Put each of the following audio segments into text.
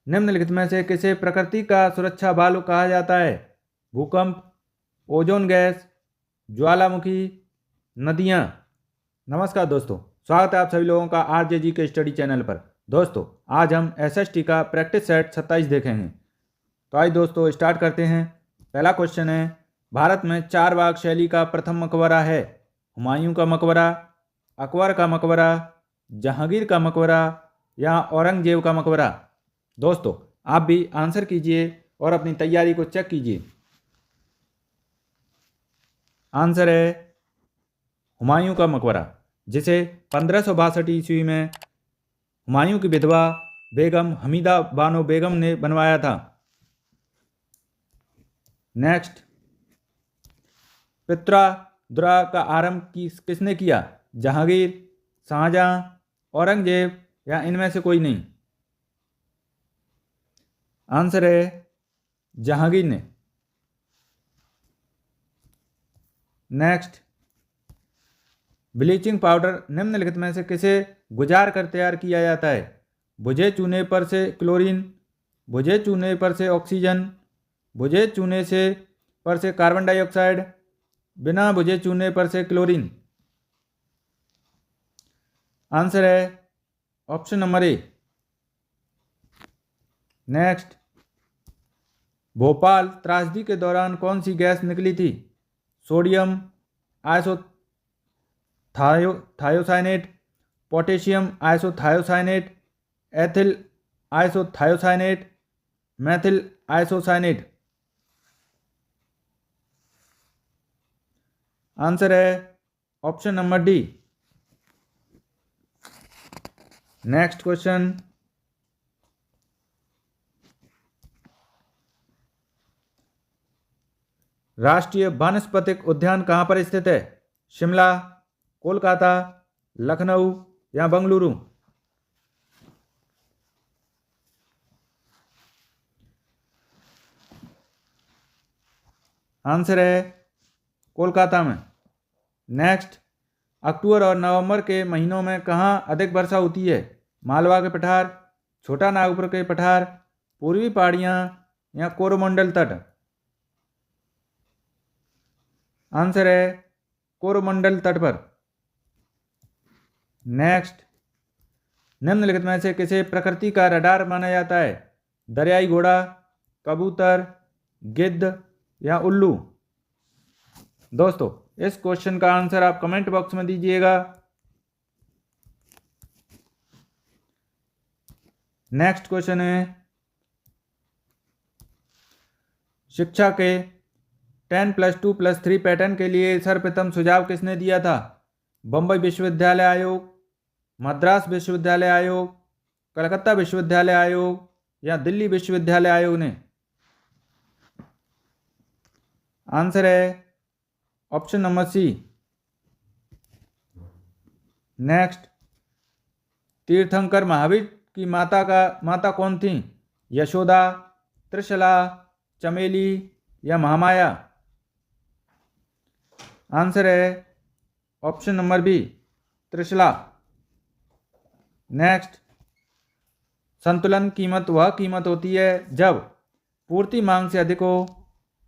निम्नलिखित में से किसे प्रकृति का सुरक्षा भालू कहा जाता है? भूकंप, ओजोन गैस, ज्वालामुखी, नदियाँ। नमस्कार दोस्तों, स्वागत है आप सभी लोगों का आरजेजी के स्टडी चैनल पर। दोस्तों, आज हम एसएसटी का प्रैक्टिस सेट 27 देखेंगे। तो आइए दोस्तों स्टार्ट करते हैं। पहला क्वेश्चन है, भारत में 4 बाग शैली का प्रथम मकबरा है? हुमायूं का मकबरा, अकबर का मकबरा, जहांगीर का मकबरा या औरंगजेब का मकबरा? दोस्तों, आप भी आंसर कीजिए और अपनी तैयारी को चेक कीजिए। आंसर है हुमायूं का मकबरा, जिसे 1562 ईस्वी में हुमायूं की विधवा बेगम हमीदा बानो बेगम ने बनवाया था। नेक्स्ट, पित्रोदा का आरंभ किसने किया? जहांगीर, शाहजहां, औरंगजेब या इनमें से कोई नहीं? आंसर है जहांगीर ने। नेक्स्ट, ब्लीचिंग पाउडर निम्नलिखित में से किसे गुजार कर तैयार किया जाता है? भुजे चूने पर से क्लोरीन, भुजे चूने पर से ऑक्सीजन, भुजे चूने से पर से कार्बन डाइऑक्साइड, बिना भुजे चूने पर से क्लोरीन? आंसर है option number A. Next, Bhopal त्रासदी के दौरान कौन सी गैस निकली थी? Sodium isothiocyanate, potassium isothiocyanate, ethyl isothiocyanate, methyl isocyanate? Answer है option number D. Next question, राष्ट्रीय वानस्पतिक उद्यान कहाँ पर स्थित है? शिमला, कोलकाता, लखनऊ या बंगलुरु? आंसर है कोलकाता में। नेक्स्ट, अक्टूबर और नवंबर के महीनों में कहाँ अधिक वर्षा होती है? मालवा के पठार, छोटा नागपुर के पठार, पूर्वी पहाड़ियाँ या कोरोमंडल तट? आंसर है कोरोमंडल तट पर। नेक्स्ट, निम्नलिखित में से किसे प्रकृति का रडार माना जाता है? दरियाई घोड़ा, कबूतर, गिद्ध या उल्लू? दोस्तों, इस क्वेश्चन का आंसर आप कमेंट बॉक्स में दीजिएगा। नेक्स्ट क्वेश्चन है, शिक्षा के 10+2+3 पैटर्न के लिए सर्वप्रथम सुझाव किसने दिया था? बम्बई विश्वविद्यालय आयोग, मद्रास विश्वविद्यालय आयोग, कलकत्ता विश्वविद्यालय आयोग या दिल्ली विश्वविद्यालय आयोग ने? आंसर है ऑप्शन नंबर सी। नेक्स्ट, तीर्थंकर महावीर की माता कौन थी? यशोदा, त्रिशला, चमेली या महामाया? आंसर है option number B, Trishala. Next, संतुलन कीमत वह कीमत होती है जब पूर्ति मांग से अधिक हो,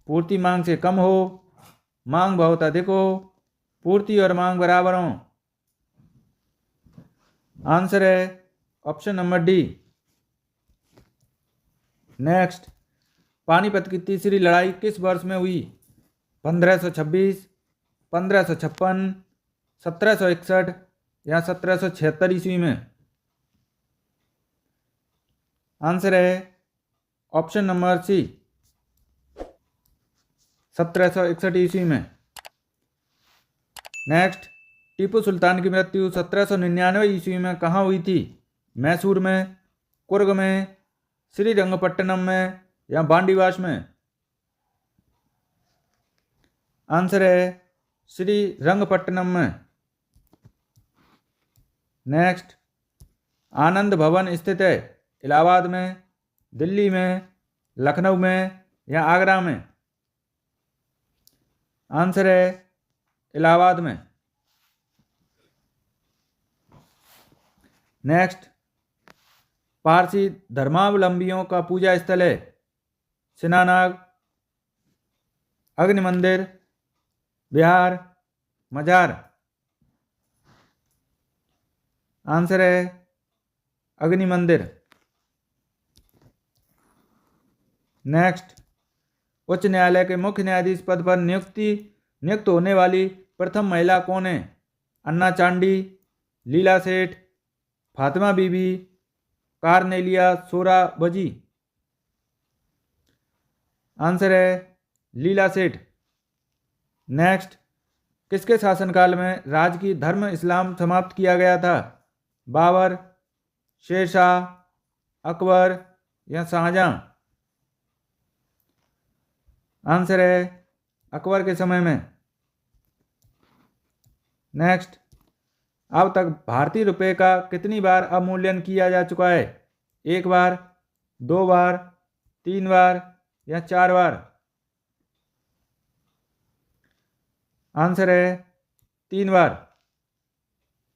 पूर्ति मांग से कम हो, मांग बहुत अधिक हो, पूर्ति और मांग बराबर हो? आंसर है option number D. Next, Panipat की तीसरी लड़ाई किस वर्ष में हुई? 1526, 1556, 1761 या 1776 ईस्वी में? आंसर है ऑप्शन नंबर सी, 1761 ईस्वी में। नेक्स्ट, टीपू सुल्तान की मृत्यु 1799 ईस्वी में कहाँ हुई थी? मैसूर में, कुर्ग में, श्रीरंगपट्टनम में या बांडीवास में? आंसर है श्रीरंगपट्टनम में। नेक्स्ट, आनंद भवन स्थित है इलाहाबाद में, दिल्ली में, लखनऊ में या आगरा में? आंसर है इलाहाबाद में। नेक्स्ट, पारसी धर्मावलंबियों का पूजा स्थल है? सिनानाग, अग्नि मंदिर, बिहार, मजार। आंसर है अग्नि मंदिर। नेक्स्ट, उच्च न्यायालय के मुख्य न्यायाधीश पद पर नियुक्त होने वाली प्रथम महिला कौन है? अन्ना चांडी, लीला सेठ, फातिमा बीबी, कार्नेलिया सोराबजी। आंसर है लीला सेठ। नेक्स्ट, किसके शासनकाल में राजकीय धर्म इस्लाम समाप्त किया गया था? बाबर, शेरशाह, अकबर या शाहजहां। आंसर है अकबर के समय में। नेक्स्ट, अब तक भारतीय रुपये का कितनी बार अवमूल्यन किया जा चुका है? एक बार, दो बार, तीन बार या चार बार। आंसर है तीन बार।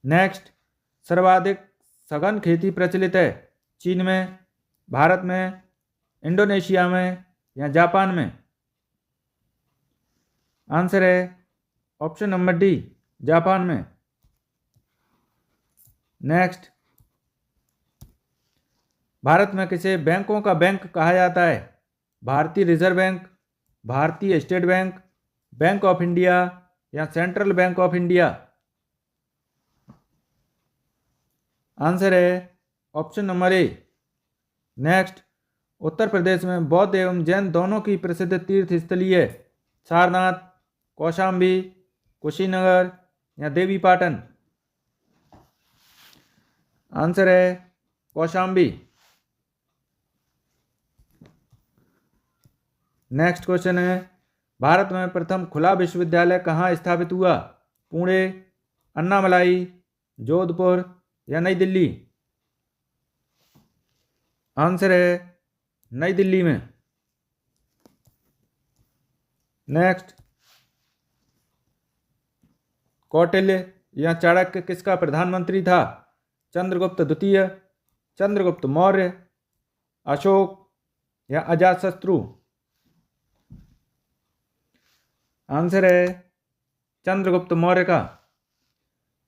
नेक्स्ट, सर्वाधिक सघन खेती प्रचलित है? चीन में, भारत में, इंडोनेशिया में या जापान में। आंसर है ऑप्शन नंबर डी, जापान में। नेक्स्ट, भारत में किसे बैंकों का बैंक कहा जाता है? भारतीय रिजर्व बैंक, भारतीय state bank, bank of India या central bank of India. Answer है option number A. Next, Uttar Pradesh में बौद्ध एवं जैन दोनों की प्रसिद्ध तीर्थ स्थली है? सारनाथ, कौशाम्बी, कुशीनगर या देवीपाटन। आंसर है कौशाम्बी। नेक्स्ट क्वेश्चन है, भारत में प्रथम खुला विश्वविद्यालय कहाँ स्थापित हुआ? पुणे, अन्नामलाई, जोधपुर या नई दिल्ली। आंसर है नई दिल्ली में। नेक्स्ट, कौटिल्य या चाणक्य किसका प्रधानमंत्री था? चंद्रगुप्त द्वितीय, चंद्रगुप्त मौर्य, अशोक या अजातशत्रु। आंसर है चंद्रगुप्त मौर्य का।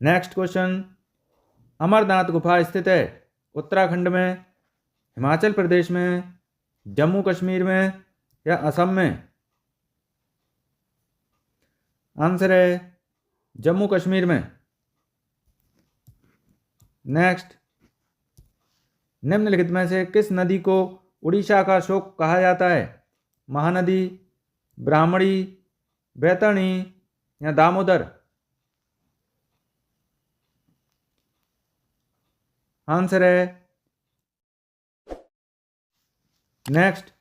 नेक्स्ट क्वेश्चन, अमरनाथ गुफा स्थित है? उत्तराखंड में, हिमाचल प्रदेश में, जम्मू कश्मीर में या असम में। आंसर है जम्मू कश्मीर में। नेक्स्ट, निम्नलिखित में से किस नदी को उड़ीसा का शोक कहा जाता है? महानदी, ब्राह्मणी, बैतरणी या दामोदर। आंसर है नेक्स्ट,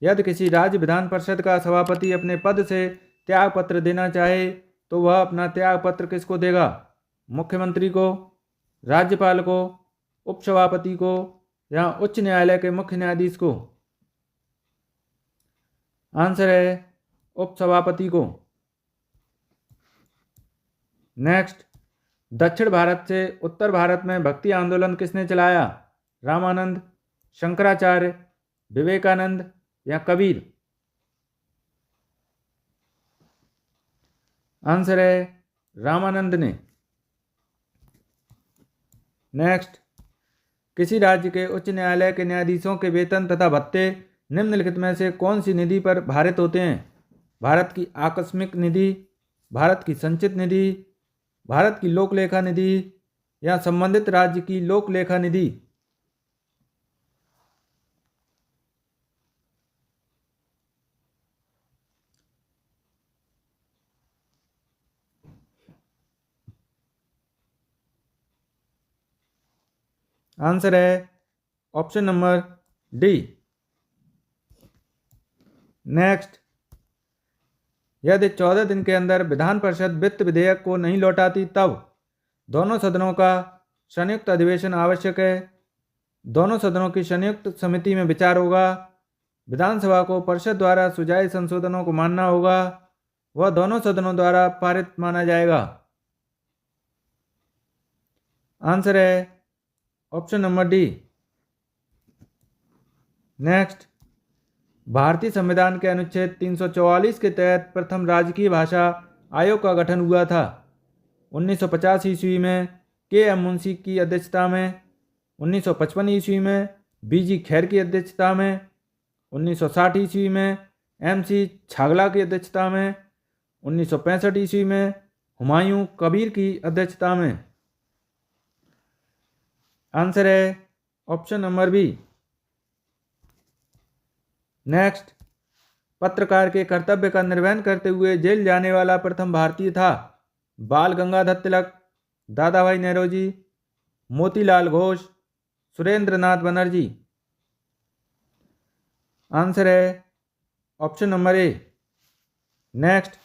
यदि किसी राज्य विधान परिषद का सभापति अपने पद से त्याग पत्र देना चाहे तो वह अपना त्याग पत्र किसको देगा? मुख्यमंत्री को, राज्यपाल को, उपसभापति को या उच्च न्यायालय के मुख्य न्यायाधीश को। आंसर है उपसभापति को। नेक्स्ट, दक्षिण भारत से उत्तर भारत में भक्ति आंदोलन किसने चलाया? रामानंद, शंकराचार्य, विवेकानंद या कबीर। आंसर है रामानंद ने। नेक्स्ट, किसी राज्य के उच्च न्यायालय के न्यायाधीशों के वेतन तथा भत्ते निम्नलिखित में से कौन सी निधि पर भारित होते हैं? भारत की आकस्मिक निधि, भारत की संचित निधि, भारत की लोक लेखा निधि या संबंधित राज्य की लोक लेखा निधि। आंसर है ऑप्शन नंबर डी। नेक्स्ट, यदि 14 दिन के अंदर विधान परिषद वित्त विधेयक को नहीं लौटाती तब दोनों सदनों का संयुक्त अधिवेशन आवश्यक है? दोनों सदनों की संयुक्त समिति में विचार होगा? विधानसभा को परिषद द्वारा सुझाए संशोधनों को मानना होगा? वह दोनों सदनों द्वारा पारित माना जाएगा? आंसर है ऑप्शन नंबर डी। नेक्स्ट, भारतीय संविधान के अनुच्छेद 344 के तहत प्रथम राजकीय भाषा आयोग का गठन हुआ था। 1950 ईस्वी में के.एम. मुंशी की अध्यक्षता में, 1955 ईस्वी में बी.जी. खैर की अध्यक्षता में, 1960 ईस्वी में एम.सी. छागला की अध्यक्षता में, 1965 ईस्वी में हुमायूं कबीर की अध्यक्षता में। आंसर है ऑप्शन नंबर बी। नेक्स्ट, पत्रकार के कर्तव्य का निर्वहन करते हुए जेल जाने वाला प्रथम भारतीय था। बाल गंगाधर तिलक, दादा भाई नौरोजी, मोतीलाल घोष, सुरेंद्र नाथ बनर्जी। आंसर है ऑप्शन नंबर ए। नेक्स्ट,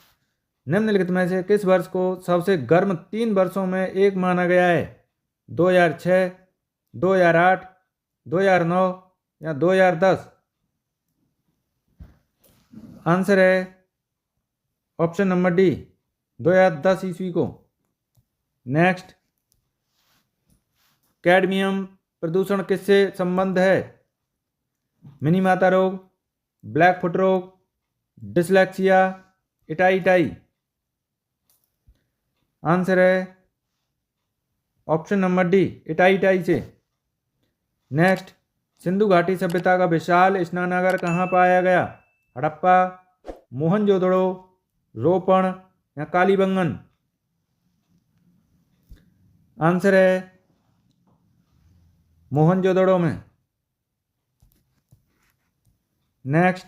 निम्नलिखित में से किस वर्ष को सबसे गर्म 3 वर्षों में एक माना गया है? 2006, 2008, 2009 या 2010? आंसर है ऑप्शन नंबर डी, 2010 ईस्वी को। नेक्स्ट, कैडमियम प्रदूषण किससे संबंध है? मिनीमाता रोग, ब्लैक फुट रोग, डिसलेक्सिया, इटाई। आंसर है ऑप्शन नंबर डी, इटाई से। नेक्स्ट, सिंधु घाटी सभ्यता का विशाल स्नानागार कहाँ पाया गया? हड़प्पा, मोहनजोदड़ो, रोपण या कालीबंगन? आंसर है मोहनजोदड़ो में। नेक्स्ट,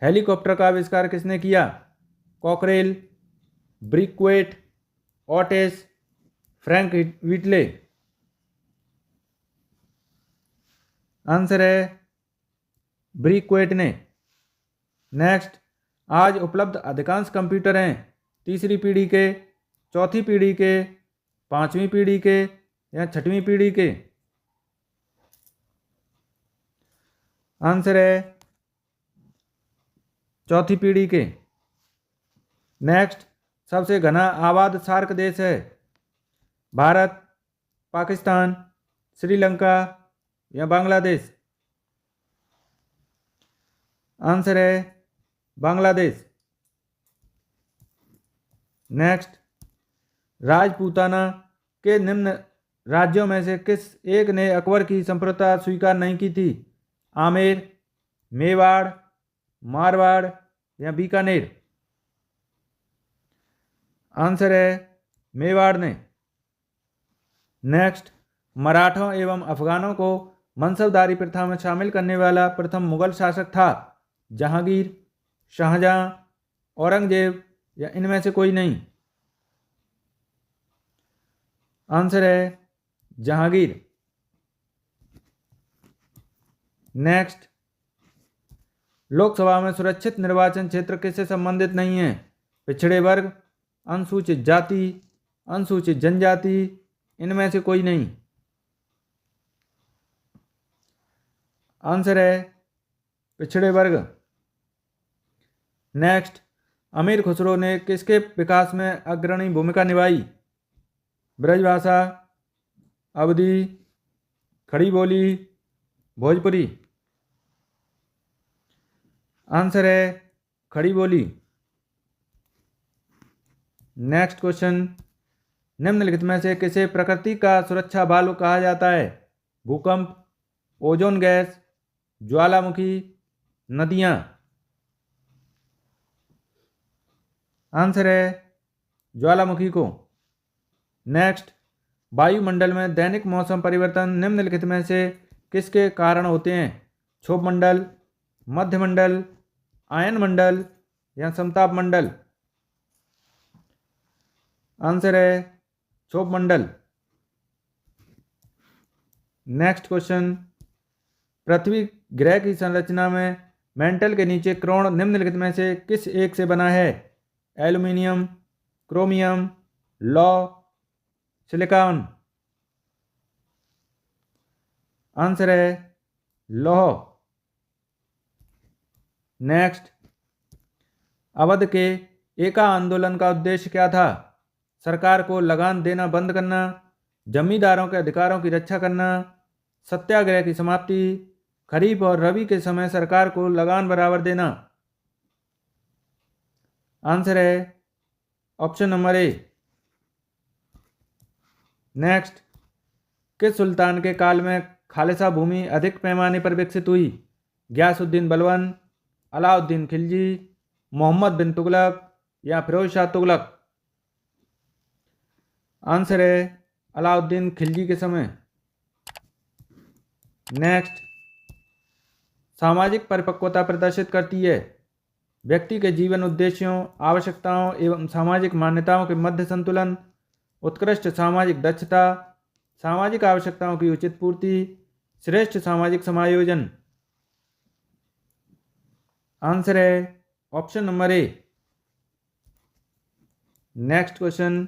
हेलीकॉप्टर का आविष्कार किसने किया? Cockerell, Brickwet, Otis, Frank Whittle? Answer है ब्रिकवेट ने। नेक्स्ट, आज उपलब्ध अधिकांश कंप्यूटर हैं तीसरी पीढ़ी के, चौथी पीढ़ी के, पांचवी पीढ़ी के या छठवीं पीढ़ी के? आंसर है चौथी पीढ़ी के। नेक्स्ट, सबसे घना आबाद सार्क देश है? भारत, पाकिस्तान, श्रीलंका या बांग्लादेश? आंसर है बांग्लादेश। नेक्स्ट, राजपूताना के निम्न राज्यों में से किस एक ने अकबर की संप्रभुता स्वीकार नहीं की थी? आमेर, मेवाड़, मारवाड़ या बीकानेर? आंसर है मेवाड़ ने। नेक्स्ट, मराठों एवं अफगानों को मनसबदारी प्रथा में शामिल करने वाला प्रथम मुगल शासक था? जहांगीर, शाहजहां, औरंगजेब या इनमें से कोई नहीं? आंसर है जहांगीर। नेक्स्ट, लोकसभा में सुरक्षित निर्वाचन क्षेत्र किससे संबंधित नहीं है? पिछड़े वर्ग, अनुसूचित जाति, अनुसूचित जनजाति, इनमें से कोई नहीं? आंसर है पिछड़े वर्ग। नेक्स्ट, अमीर खुसरो ने किसके विकास में अग्रणी भूमिका निभाई? ब्रजभाषा, अवधी, खड़ी बोली, भोजपुरी? आंसर है खड़ी बोली। नेक्स्ट क्वेश्चन, निम्नलिखित में से किसे प्रकृति का सुरक्षा भालू कहा जाता है? भूकंप, ओजोन गैस, ज्वालामुखी, नदियां? आंसर है ज्वालामुखी को। नेक्स्ट, वायुमंडल में दैनिक मौसम परिवर्तन निम्नलिखित में से किसके कारण होते हैं? क्षोभ मंडल, मध्यमंडल, आयन मंडल या समताप मंडल? आंसर है क्षोभ मंडल। नेक्स्ट क्वेश्चन, पृथ्वी ग्रह की संरचना में मेंटल के नीचे क्रोण निम्नलिखित में से किस एक से बना है? एल्यूमिनियम, क्रोमियम, लौह, सिलिकॉन? आंसर है लौह। नेक्स्ट, अवध के एका आंदोलन का उद्देश्य क्या था? सरकार को लगान देना बंद करना, जमींदारों के अधिकारों की रक्षा करना, सत्याग्रह की समाप्ति खरीफ और रबी के समय सरकार को लगान बराबर देना। आंसर है ऑप्शन नंबर ए। नेक्स्ट, किस सुल्तान के काल में खालसा भूमि अधिक पैमाने पर विकसित हुई? गयासुद्दीन बलबन, अलाउद्दीन खिलजी, मोहम्मद बिन तुगलक या फिरोज शाह तुगलक? आंसर है अलाउद्दीन खिलजी के समय। नेक्स्ट, सामाजिक परिपक्वता प्रदर्शित करती है। व्यक्ति के जीवन उद्देश्यों, आवश्यकताओं एवं सामाजिक मान्यताओं के मध्य संतुलन, उत्कृष्ट सामाजिक दक्षता, सामाजिक आवश्यकताओं की उचित पूर्ति, श्रेष्ठ सामाजिक समायोजन? आंसर है option number A. Next question,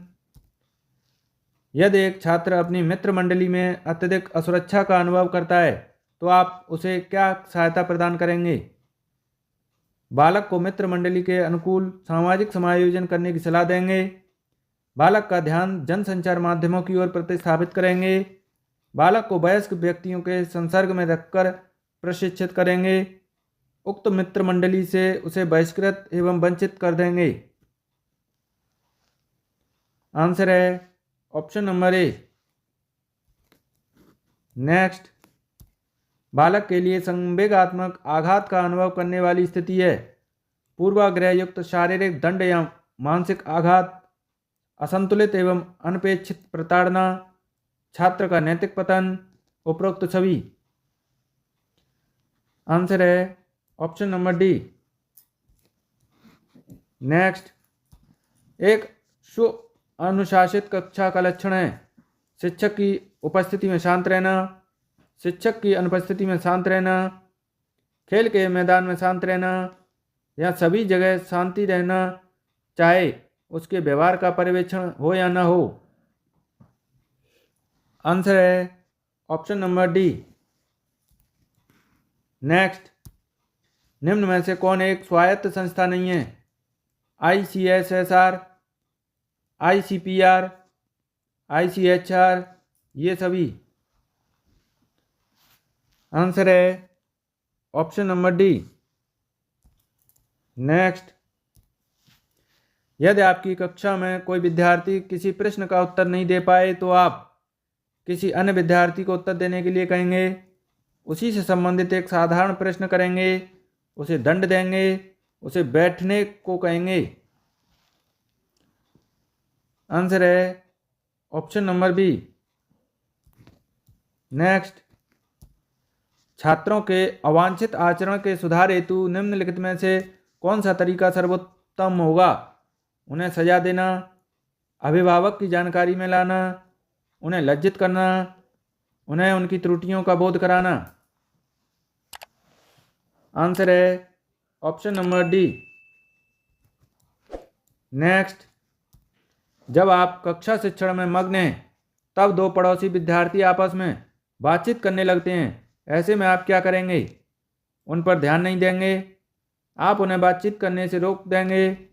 यदि एक छात्र अपनी मित्र मंडली में अत्यधिक असुरक्षा का अनुभव करता है तो आप उसे क्या सहायता प्रदान करेंगे? बालक को मित्र मंडली के अनुकूल सामाजिक समायोजन करने की सलाह देंगे, बालक का ध्यान जनसंचार माध्यमों की ओर प्रतिस्थापित करेंगे, बालक को वयस्क व्यक्तियों के संसर्ग में रखकर प्रशिक्षित करेंगे, उक्त मित्र मंडली से उसे बहिष्कृत एवं वंचित कर देंगे? आंसर है ऑप्शन नंबर ए। नेक्स्ट, बालक के लिए संवेगात्मक आघात का अनुभव करने वाली स्थिति है पूर्वाग्रह युक्त शारीरिक दंड या मानसिक आघात, असंतुलित एवं अनपेक्षित प्रताड़ना, छात्र का नैतिक पतन, उपरोक्त सभी? आंसर है ऑप्शन नंबर डी। नेक्स्ट, एक अनुशासित कक्षा का लक्षण है शिक्षक की उपस्थिति में शांत रहना, शिक्षक की अनुपस्थिति में शांत रहना, खेल के मैदान में शांत रहना या सभी जगह शांति रहना, चाहे उसके व्यवहार का पर्यवेक्षण हो या न हो? आंसर है ऑप्शन नंबर डी। नेक्स्ट, निम्न में से कौन एक स्वायत्त संस्था नहीं है? ICSSR, ICPR, ICHR, ये सभी? आंसर है ऑप्शन नंबर डी। नेक्स्ट, यदि आपकी कक्षा में कोई विद्यार्थी किसी प्रश्न का उत्तर नहीं दे पाए तो आप किसी अन्य विद्यार्थी को उत्तर देने के लिए कहेंगे, उसी से संबंधित एक साधारण प्रश्न करेंगे, उसे दंड देंगे, उसे बैठने को कहेंगे? आंसर है ऑप्शन नंबर बी। नेक्स्ट, छात्रों के अवांछित आचरण के सुधार हेतु निम्नलिखित में से कौन सा तरीका सर्वोत्तम होगा? उन्हें सजा देना, अभिभावक की जानकारी में लाना, उन्हें लज्जित करना, उन्हें उनकी त्रुटियों का बोध कराना? आंसर है ऑप्शन नंबर डी। नेक्स्ट, जब आप कक्षा शिक्षण में मग्न हैं तब दो पड़ोसी विद्यार्थी आपस में बातचीत करने लगते हैं, ऐसे में आप क्या करेंगे? उन पर ध्यान नहीं देंगे, आप उन्हें बातचीत करने से रोक देंगे,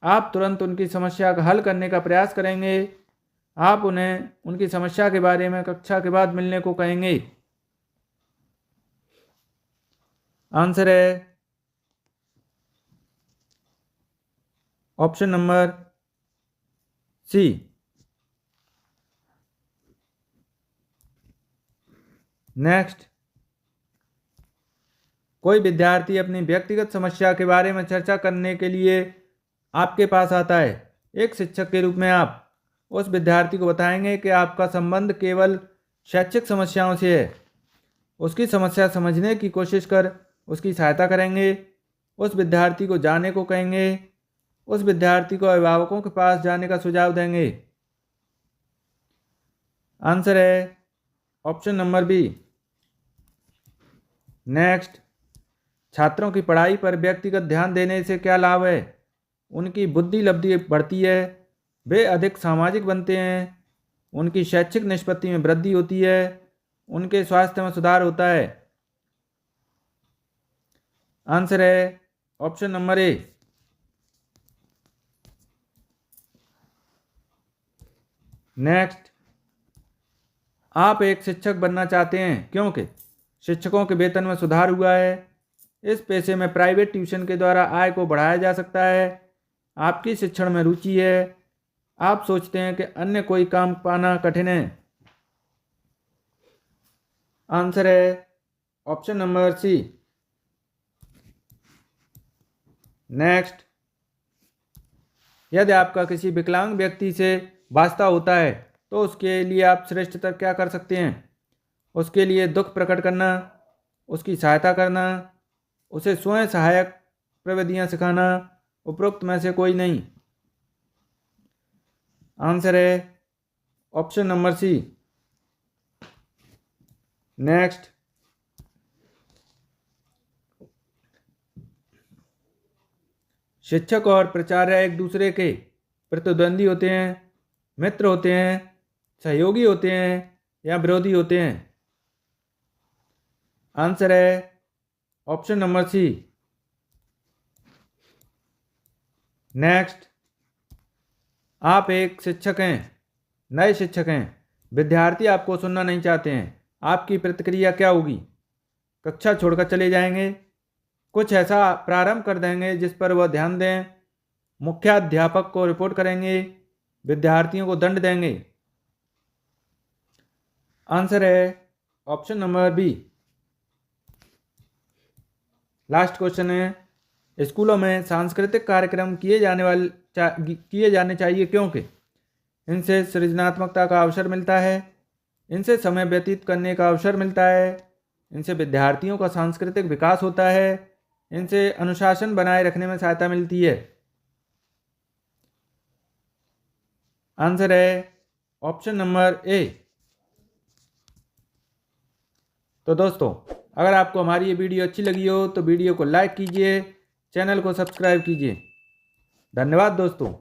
आप तुरंत उनकी समस्या का हल करने का प्रयास करेंगे, आप उन्हें उनकी समस्या के बारे में कक्षा के बाद मिलने को कहेंगे? आंसर है ऑप्शन नंबर सी। नेक्स्ट, कोई विद्यार्थी अपनी व्यक्तिगत समस्या के बारे में चर्चा करने के लिए आपके पास आता है। एक शिक्षक के रूप में आप उस विद्यार्थी को बताएंगे कि आपका संबंध केवल शैक्षिक समस्याओं से है। उसकी समस्या समझने की कोशिश कर उसकी सहायता करेंगे, उस विद्यार्थी को जाने को कहेंगे, उस विद्यार्थी को अभिभावकों के पास जाने का सुझाव देंगे? आंसर है ऑप्शन नंबर बी। नेक्स्ट, छात्रों की पढ़ाई पर व्यक्तिगत ध्यान देने से क्या लाभ है? उनकी बुद्धि लब्धि बढ़ती है, वे अधिक सामाजिक बनते हैं, उनकी शैक्षिक निष्पत्ति में वृद्धि होती है, उनके स्वास्थ्य में सुधार होता है? आंसर है ऑप्शन नंबर ए। नेक्स्ट, आप एक शिक्षक बनना चाहते हैं क्योंकि शिक्षकों के वेतन में सुधार हुआ है। इस पेशे में प्राइवेट ट्यूशन के द्वारा आय को बढ़ाया जा सकता है। आपकी शिक्षण में रुचि है। आप सोचते हैं कि अन्य कोई काम पाना कठिन है। आंसर है ऑप्शन नंबर सी। नेक्स्ट, यदि आपका किसी विकलांग व्यक्ति से वास्ता होता है तो उसके लिए आप श्रेष्ठतर क्या कर सकते हैं? उसके लिए दुख प्रकट करना, उसकी सहायता करना, उसे स्वयं सहायक प्रविधियां सिखाना, उपरोक्त में से कोई नहीं। आंसर है ऑप्शन नंबर सी। नेक्स्ट, शिक्षक और प्राचार्य एक दूसरे के प्रतिद्वंदी होते हैं, मित्र होते हैं, सहयोगी होते हैं या विरोधी होते हैं? आंसर है ऑप्शन नंबर सी। नेक्स्ट, आप एक शिक्षक हैं, नए शिक्षक हैं, विद्यार्थी आपको सुनना नहीं चाहते हैं। आपकी प्रतिक्रिया क्या होगी? कक्षा छोड़कर चले जाएंगे, कुछ ऐसा प्रारंभ कर देंगे जिस पर वह ध्यान दें, मुख्याध्यापक को रिपोर्ट करेंगे, विद्यार्थियों को दंड देंगे? आंसर है option number B. Last question है, स्कूलों में सांस्कृतिक कार्यक्रम किए जाने चाहिए क्योंकि इनसे सृजनात्मकता का अवसर मिलता है, इनसे समय व्यतीत करने का अवसर मिलता है, इनसे विद्यार्थियों का सांस्कृतिक विकास होता है, इनसे अनुशासन बनाए रखने में सहायता मिलती है। आंसर है ऑप्शन नंबर ए। तो दोस्तों, अगर आपको हमारी ये वीडियो अच्छी लगी हो तो वीडियो को लाइक कीजिए, चैनल को सब्सक्राइब कीजिए। धन्यवाद दोस्तों।